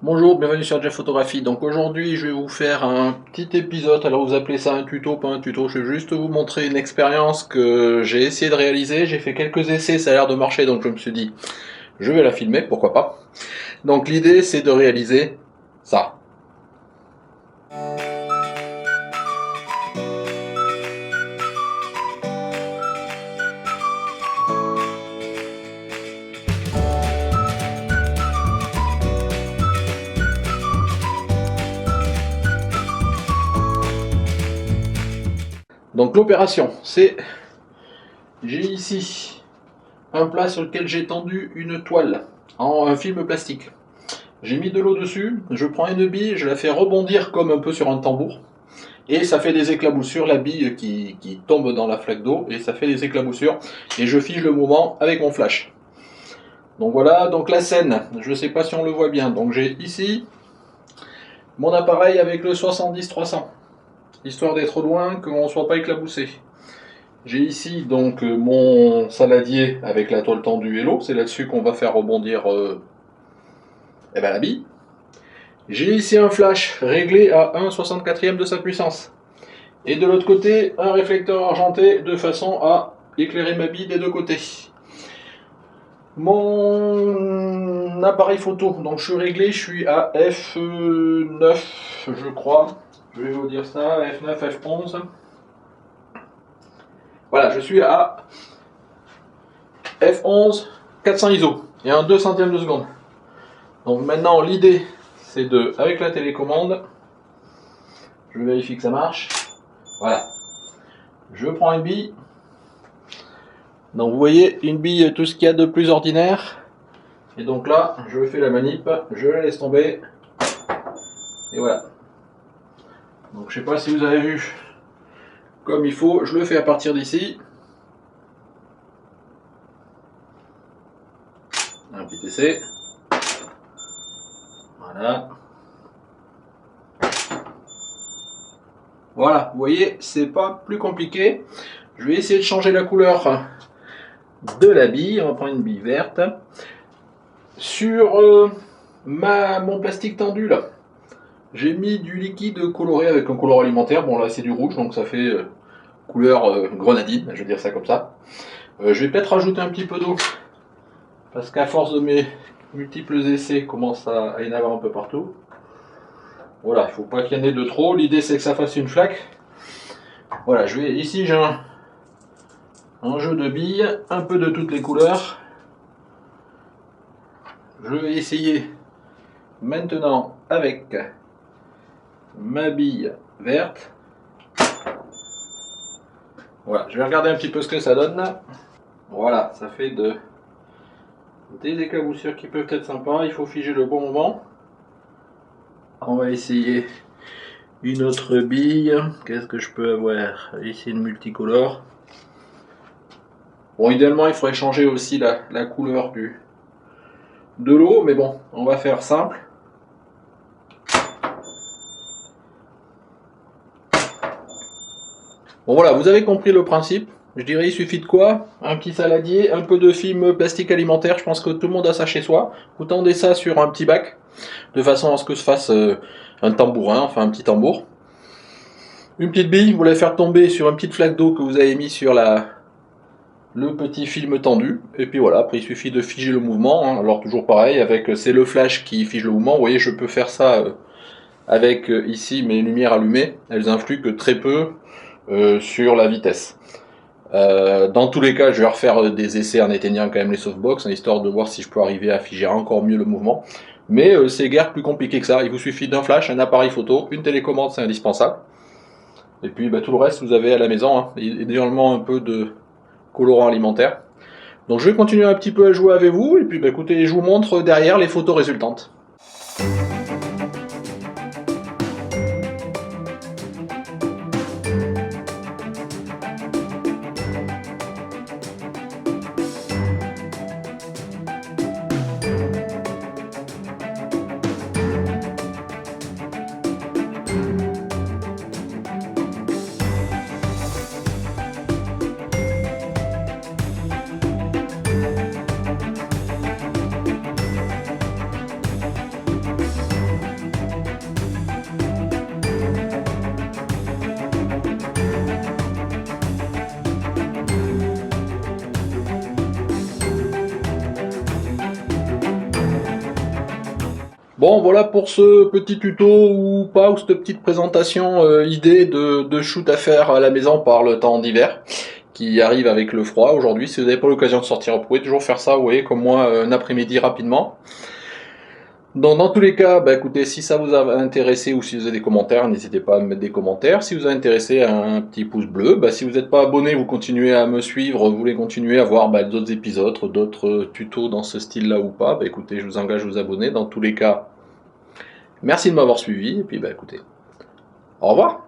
Bonjour, bienvenue sur Jeff Photographie. Donc aujourd'hui, je vais vous faire un petit épisode. Alors vous appelez ça un tuto, pas un tuto. Je vais juste vous montrer une expérience que j'ai essayé de réaliser. J'ai fait quelques essais, ça a l'air de marcher, donc je me suis dit, je vais la filmer, pourquoi pas. Donc l'idée, c'est de réaliser ça. Donc l'opération, c'est, j'ai ici un plat sur lequel j'ai tendu une toile en un film plastique. J'ai mis de l'eau dessus, je prends une bille, je la fais rebondir comme un peu sur un tambour. Et ça fait des éclaboussures, la bille qui tombe dans la flaque d'eau, et ça fait des éclaboussures. Et je fige le mouvement avec mon flash. Donc voilà, donc la scène, je ne sais pas si on le voit bien. Donc j'ai ici mon appareil avec le 70-300, histoire d'être loin, qu'on ne soit pas éclaboussé. J'ai ici donc mon saladier avec la toile tendue et l'eau, c'est là-dessus qu'on va faire rebondir la bille. J'ai ici un flash réglé à 1/64 de sa puissance. Et de l'autre côté, un réflecteur argenté de façon à éclairer ma bille des deux côtés. Mon appareil photo, donc je suis réglé, je suis à F9 je crois. Je vais vous dire ça, F9, F11. Voilà, je suis à F11 400 ISO et un 2 centièmes de seconde. Donc maintenant l'idée c'est de, avec la télécommande, je vérifie que ça marche. Voilà. Je prends une bille. Donc vous voyez, une bille, tout ce qu'il y a de plus ordinaire. Et donc là, je fais la manip, je la laisse tomber. Et voilà. Donc je sais pas si vous avez vu comme il faut, je le fais à partir d'ici. Un petit essai. Voilà. Voilà, vous voyez, c'est pas plus compliqué. Je vais essayer de changer la couleur de la bille. On va prendre une bille verte. Sur mon plastique tendu là, j'ai mis du liquide coloré avec un colorant alimentaire. Bon là c'est du rouge, donc ça fait couleur grenadine, je vais dire ça comme ça. Je vais peut-être rajouter un petit peu d'eau, parce qu'à force de mes multiples essais, commence à y en avoir un peu partout. Voilà, il ne faut pas qu'il y en ait de trop. L'idée c'est que ça fasse une flaque. Voilà, ici j'ai un jeu de billes, un peu de toutes les couleurs. Je vais essayer maintenant avec ma bille verte. Voilà, je vais regarder un petit peu ce que ça donne. Voilà, ça fait des éclaboussures qui peuvent être sympas. Il faut figer le bon moment. On va essayer une autre bille. Qu'est-ce que je peux avoir? Ici une multicolore. Bon, idéalement, il faudrait changer aussi la couleur de l'eau, mais bon, on va faire simple. Bon voilà, vous avez compris le principe. Je dirais il suffit de quoi? Un petit saladier, un peu de film plastique alimentaire, je pense que tout le monde a ça chez soi. Vous tendez ça sur un petit bac, de façon à ce que se fasse un tambourin, enfin un petit tambour. Une petite bille, vous la faire tomber sur une petite flaque d'eau que vous avez mis sur le petit film tendu. Et puis voilà, après il suffit de figer le mouvement. Hein. Alors toujours pareil, c'est le flash qui fige le mouvement. Vous voyez, je peux faire ça avec ici mes lumières allumées. Elles influent que très peu sur la vitesse. Dans tous les cas, je vais refaire des essais en éteignant quand même les softbox, hein, histoire de voir si je peux arriver à figer encore mieux le mouvement. Mais c'est guère plus compliqué que ça. Il vous suffit d'un flash, un appareil photo, une télécommande, c'est indispensable. Et puis tout le reste, vous avez à la maison, hein, idéalement un peu de colorant alimentaire. Donc je vais continuer un petit peu à jouer avec vous, et puis écoutez, je vous montre derrière les photos résultantes. Bon, voilà pour ce petit tuto ou pas, ou cette petite présentation idée de shoot à faire à la maison par le temps d'hiver qui arrive avec le froid aujourd'hui. Si vous n'avez pas l'occasion de sortir, vous pouvez toujours faire ça, vous voyez, comme moi, un après-midi rapidement. Dans tous les cas, bah écoutez, si ça vous a intéressé ou si vous avez des commentaires, n'hésitez pas à me mettre des commentaires. Si vous êtes intéressé, un petit pouce bleu. Bah, si vous n'êtes pas abonné, vous continuez à me suivre, vous voulez continuer à voir d'autres épisodes, d'autres tutos dans ce style-là ou pas, bah écoutez, je vous engage à vous abonner. Dans tous les cas, merci de m'avoir suivi et puis bah écoutez, au revoir.